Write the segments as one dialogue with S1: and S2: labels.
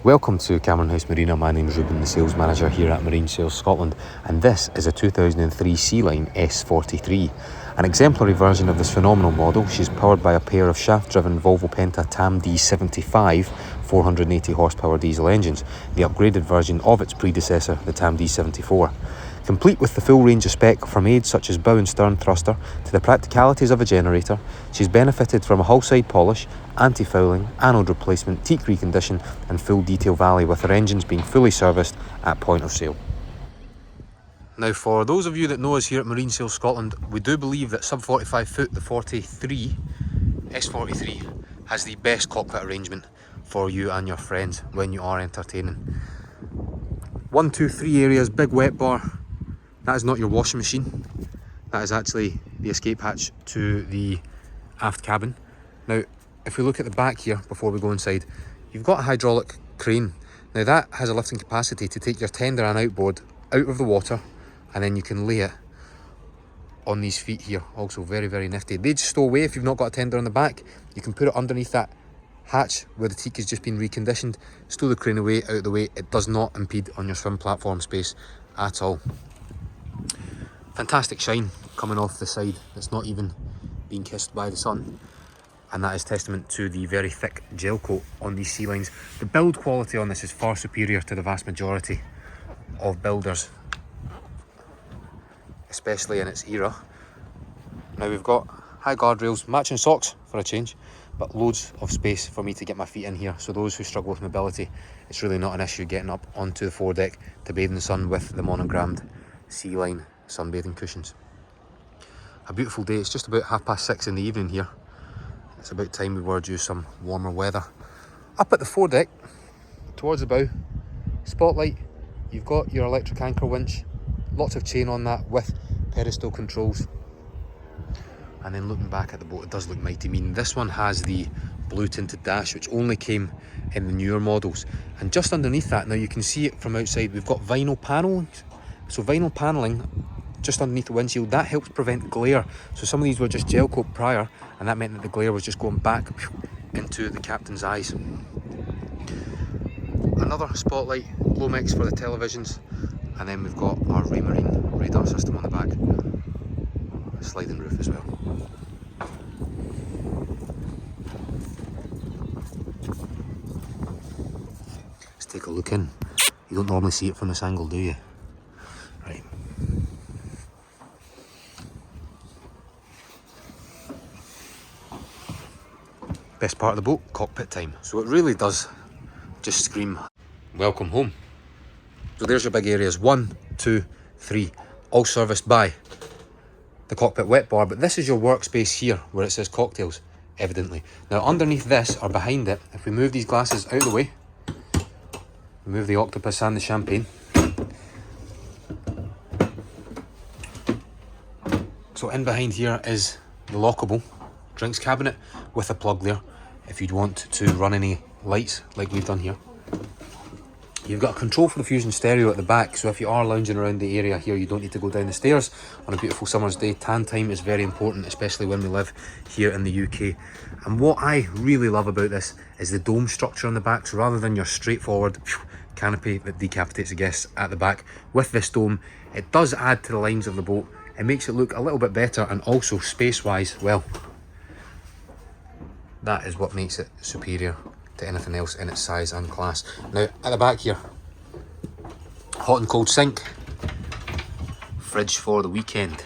S1: Welcome to Cameron House Marina. My name's Ruben, the sales manager here at Marine Sales Scotland, and this is a 2003 Sealine S43, an exemplary version of this phenomenal model. She's powered by a pair of shaft-driven Volvo Penta TAM D75 480 horsepower diesel engines, the upgraded version of its predecessor, the TAM D74. Complete with the full range of spec from aids such as bow and stern thruster to the practicalities of a generator, she's benefited from a hull side polish, anti-fouling, anode replacement, teak recondition and full detail valley, with her engines being fully serviced at point of sale. Now, for those of you that know us here at Marine Sales Scotland, we do believe that sub 45 foot, the 43 S43 has the best cockpit arrangement for you and your friends when you are entertaining. 1, 2, 3 areas, big wet bar. That is not your washing machine. That is actually the escape hatch to the aft cabin. Now, if we look at the back here before we go inside, you've got a hydraulic crane. Now that has a lifting capacity to take your tender and outboard out of the water, and then you can lay it on these feet here. Also very, very nifty. They just stow away if you've not got a tender on the back. You can put it underneath that hatch where the teak has just been reconditioned, stow the crane away, out of the way. It does not impede on your swim platform space at all. Fantastic shine coming off the side. It's not even being kissed by the sun, and that is testament to the very thick gel coat on these Sealines. The build quality on this is far superior to the vast majority of builders, especially in its era. Now we've got high guardrails, matching socks for a change, but loads of space for me to get my feet in here. So those who struggle with mobility, it's really not an issue getting up onto the foredeck to bathe in the sun with the monogrammed Sealine sunbathing cushions. A beautiful day. It's just about 6:30 in the evening here. It's about time we were due some warmer weather. Up at the foredeck, towards the bow, spotlight, you've got your electric anchor winch, lots of chain on that with pedestal controls. And then looking back at the boat, it does look mighty mean. This one has the blue tinted dash, which only came in the newer models. And just underneath that, now you can see it from outside, we've got vinyl paneling. So vinyl paneling just underneath the windshield, that helps prevent glare. So some of these were just gel coat prior, and that meant that the glare was just going back into the captain's eyes. Another spotlight, Glomex for the televisions, and then we've got our Raymarine radar system on the back. A sliding roof as well. Let's take a look in. You don't normally see it from this angle, do you? Right. Best part of the boat, cockpit time. So it really does just scream welcome home. So there's your big areas, 1, 2, 3, all serviced by the cockpit wet bar, but this is your workspace here where it says cocktails, evidently. Now underneath this, or behind it, if we move these glasses out of the way, remove the octopus and the champagne. So in behind here is the lockable drinks cabinet with a plug there if you'd want to run any lights like we've done here. You've got a control for the Fusion stereo at the back, so if you are lounging around the area here, you don't need to go down the stairs on a beautiful summer's day. Tan time is very important, especially when we live here in the UK. And what I really love about this is the dome structure on the back. So rather than your straightforward canopy that decapitates the guests at the back, with this dome, it does add to the lines of the boat. It makes it look a little bit better, and also space-wise, well, that is what makes it superior to anything else in its size and class. Now, at the back here, hot and cold sink, fridge for the weekend,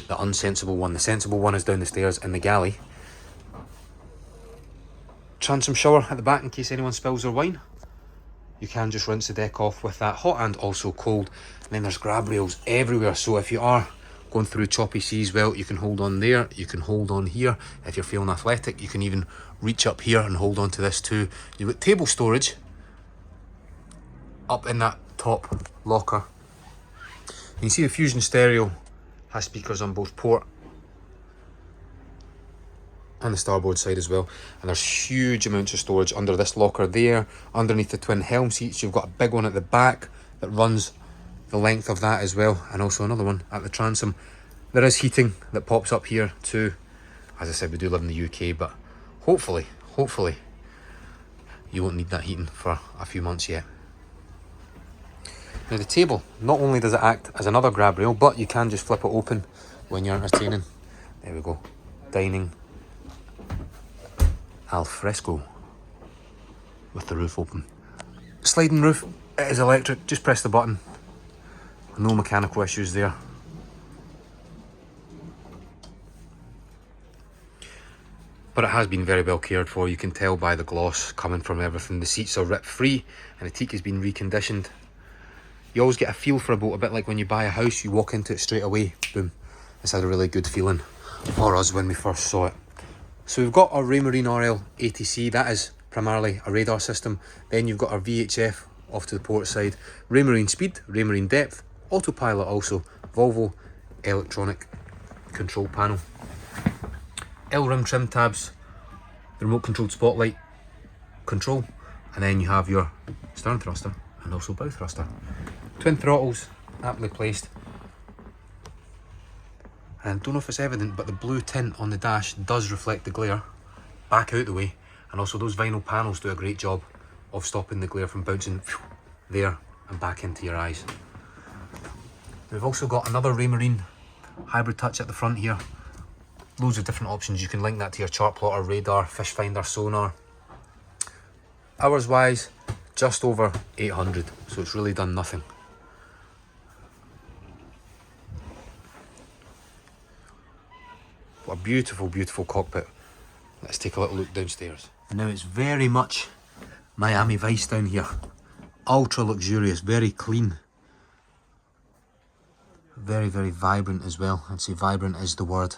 S1: the unsensible one. The sensible one is down the stairs in the galley. Transom shower at the back in case anyone spills their wine. You can just rinse the deck off with that, hot and also cold. And then there's grab rails everywhere, so if you are going through choppy seas, well, you can hold on there, you can hold on here. If you're feeling athletic, you can even reach up here and hold on to this too. You've got table storage up in that top locker. You can see the Fusion stereo has speakers on both port and the starboard side as well, and there's huge amounts of storage under this locker there. Underneath the twin helm seats, you've got a big one at the back that runs the length of that as well, and also another one at the transom. There is heating that pops up here too. As I said, we do live in the UK, but hopefully you won't need that heating for a few months yet. Now the table, not only does it act as another grab rail, but you can just flip it open when you're entertaining. There we go. Dining al fresco with the roof open. Sliding roof, it is electric, just press the button. No mechanical issues there. But it has been very well cared for, you can tell by the gloss coming from everything. The seats are rip free and the teak has been reconditioned. You always get a feel for a boat, a bit like when you buy a house, you walk into it straight away, boom. This had a really good feeling for us when we first saw it. So we've got our Raymarine RL ATC, that is primarily a radar system. Then you've got our VHF off to the port side, Raymarine speed, Raymarine depth, autopilot also, Volvo electronic control panel. L-rim trim tabs, the remote controlled spotlight control, and then you have your stern thruster and also bow thruster. Twin throttles, aptly placed. And don't know if it's evident, but the blue tint on the dash does reflect the glare back out the way, and also those vinyl panels do a great job of stopping the glare from bouncing there and back into your eyes. We've also got another Raymarine hybrid touch at the front here. Loads of different options. You can link that to your chart plotter, radar, fish finder, sonar. Hours wise, just over 800, so it's really done nothing. What a beautiful, beautiful cockpit. Let's take a little look downstairs. Now it's very much Miami Vice down here. Ultra luxurious, very clean. Very, very vibrant as well. I'd say vibrant is the word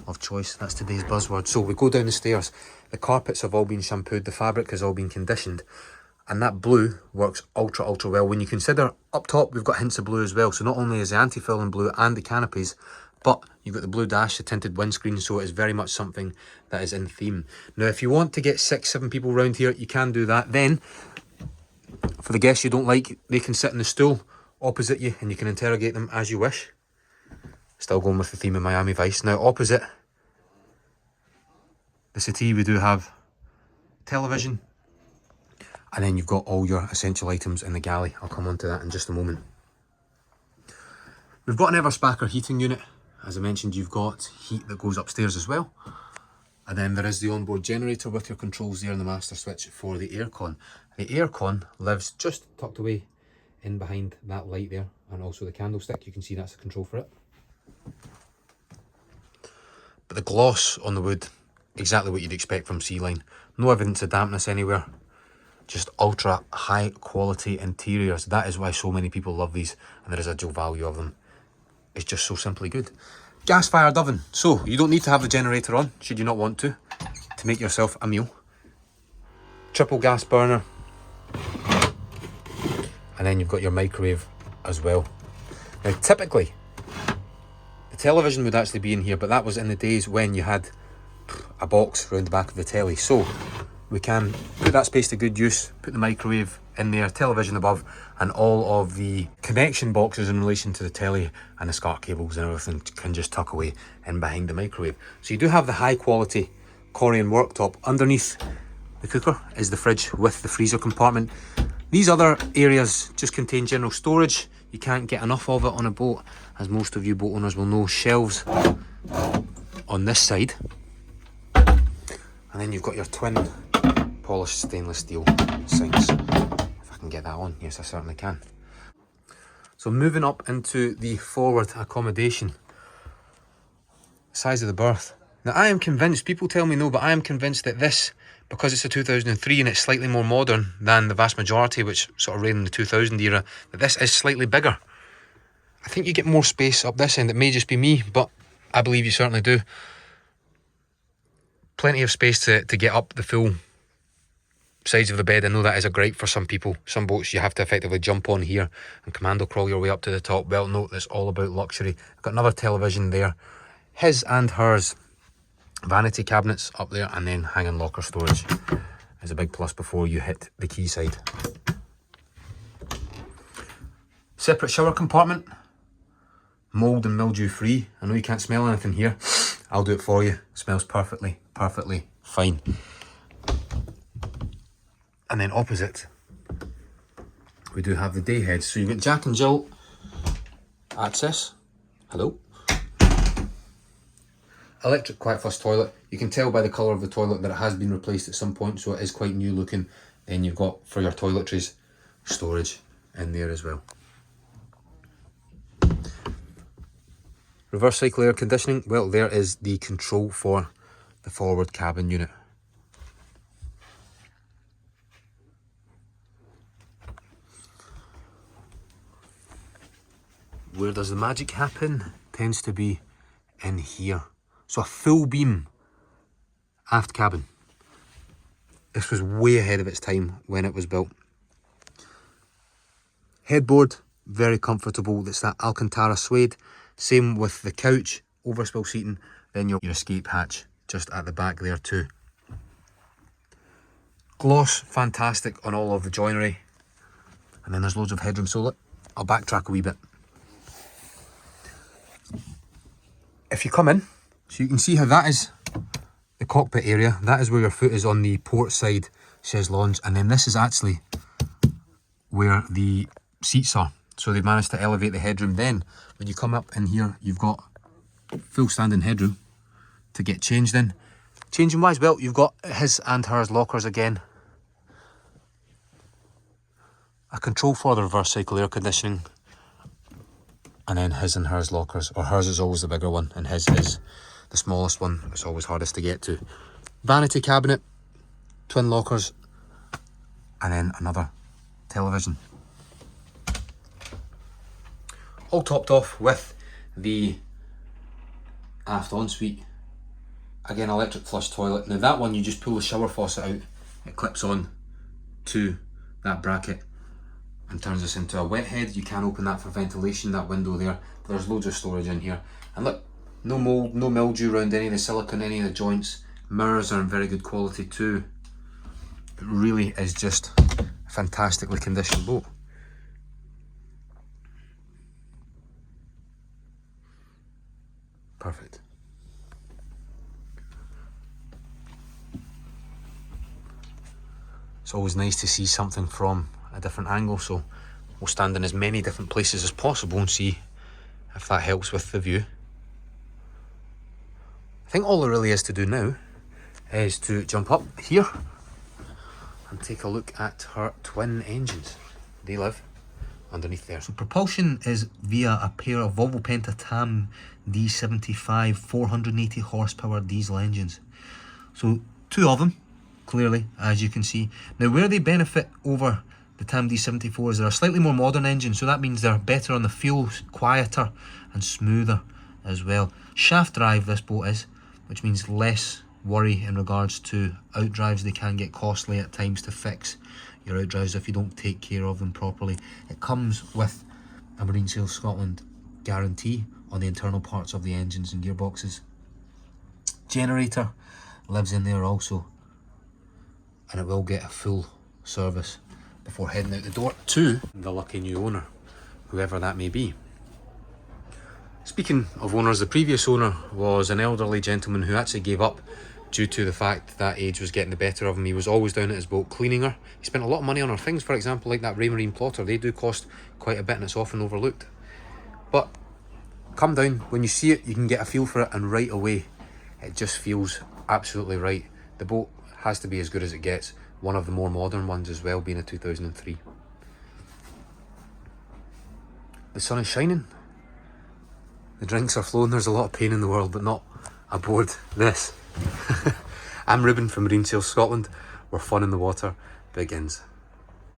S1: of choice. That's today's buzzword. So we go down the stairs. The carpets have all been shampooed. The fabric has all been conditioned. And that blue works ultra, ultra well. When you consider up top, we've got hints of blue as well. So not only is the anti-fill in blue and the canopies, but you've got the blue dash, the tinted windscreen, so it is very much something that is in theme. Now, if you want to get 6-7 people around here, you can do that. Then, for the guests you don't like, they can sit in the stool opposite you and you can interrogate them as you wish. Still going with the theme of Miami Vice. Now, opposite the settee, we do have television. And then you've got all your essential items in the galley. I'll come on to that in just a moment. We've got an Everspacker heating unit. As I mentioned, you've got heat that goes upstairs as well. And then there is the onboard generator with your controls there and the master switch for the aircon. The aircon lives just tucked away in behind that light there, and also the candlestick. You can see that's the control for it. But the gloss on the wood, exactly what you'd expect from Sealine. No evidence of dampness anywhere. Just ultra high quality interiors. That is why so many people love these, and the residual value of them is just so simply good. Gas fired oven. So you don't need to have the generator on, should you not want to make yourself a meal. Triple gas burner. And then you've got your microwave as well. Now typically, the television would actually be in here, but that was in the days when you had a box around the back of the telly. So we can put that space to good use, put the microwave in there, television above, and all of the connection boxes in relation to the telly and the SCART cables and everything can just tuck away in behind the microwave. So you do have the high quality Corian worktop. Underneath the cooker is the fridge with the freezer compartment. These other areas just contain general storage. You can't get enough of it on a boat, as most of you boat owners will know. Shelves on this side. And then you've got your twin polished stainless steel sinks. If I can get that on, yes I certainly can. So moving up into the forward accommodation. Size of the berth. Now I am convinced, people tell me no, but I am convinced that this, because it's a 2003 and it's slightly more modern than the vast majority which sort of ran in the 2000 era, that this is slightly bigger. I think you get more space up this end. It may just be me, but I believe you certainly do. Plenty of space to get up the full sides of the bed. I know that is a gripe for some people. Some boats you have to effectively jump on here and commando crawl your way up to the top. Well, no, that's all about luxury. I've got another television there. His and hers vanity cabinets up there, and then hanging locker storage is a big plus before you hit the quayside. Separate shower compartment. Mould and mildew free. I know you can't smell anything here. I'll do it for you. It smells perfectly fine. And then opposite, we do have the day head. So you've got Jack and Jill access. Hello. Electric quiet flush toilet. You can tell by the colour of the toilet that it has been replaced at some point, so it is quite new looking. Then you've got, for your toiletries, storage in there as well. Reverse cycle air conditioning. Well, there is the control for the forward cabin unit. Where does the magic happen? Tends to be in here. So a full beam aft cabin. This was way ahead of its time when it was built. Headboard, very comfortable. It's that Alcantara suede. Same with the couch, overspill seating. Then your escape hatch just at the back there too. Gloss, fantastic on all of the joinery. And then there's loads of headroom. So look, I'll backtrack a wee bit. If you come in, so you can see how that is the cockpit area. That is where your foot is on the port side chaise lounge. And then this is actually where the seats are. So they've managed to elevate the headroom. Then when you come up in here, you've got full standing headroom to get changed in. Changing wise, well, you've got his and hers lockers again. A control for the reverse cycle air conditioning. And then his and hers lockers, or hers is always the bigger one and his is the smallest one. It's always hardest to get to. Vanity cabinet, twin lockers, and then another television. All topped off with the aft ensuite. Again, electric flush toilet. Now that one, you just pull the shower faucet out. It clips on to that bracket and turns this into a wet head. You can open that for ventilation, that window there. There's loads of storage in here. And look, no mould, no mildew around any of the silicone, any of the joints. Mirrors are in very good quality too. It really is just a fantastically conditioned boat. Perfect. It's always nice to see something from a different angle, so we'll stand in as many different places as possible and see if that helps with the view. I think all there really is to do now is to jump up here and take a look at her twin engines. They live underneath there. So propulsion is via a pair of Volvo Penta TAM D75 480 horsepower diesel engines. So two of them, clearly, as you can see. Now where they benefit over the TAM D74 is they're a slightly more modern engine, so that means they're better on the fuel, quieter and smoother as well. Shaft drive this boat is, which means less worry in regards to outdrives. They can get costly at times to fix your outdrives if you don't take care of them properly. It comes with a Marine Sales Scotland guarantee on the internal parts of the engines and gearboxes. Generator lives in there also, and it will get a full service before heading out the door to the lucky new owner, whoever that may be. Speaking of owners, the previous owner was an elderly gentleman who actually gave up due to the fact that age was getting the better of him. He was always down at his boat cleaning her. He spent a lot of money on her things, for example, like that Raymarine plotter. They do cost quite a bit and it's often overlooked. But come down, when you see it, you can get a feel for it, and right away, it just feels absolutely right. The boat has to be as good as it gets. One of the more modern ones as well, being a 2003. The sun is shining. The drinks are flowing. There's a lot of pain in the world, but not aboard this. I'm Ruben from Marine Sales Scotland, where fun in the water begins.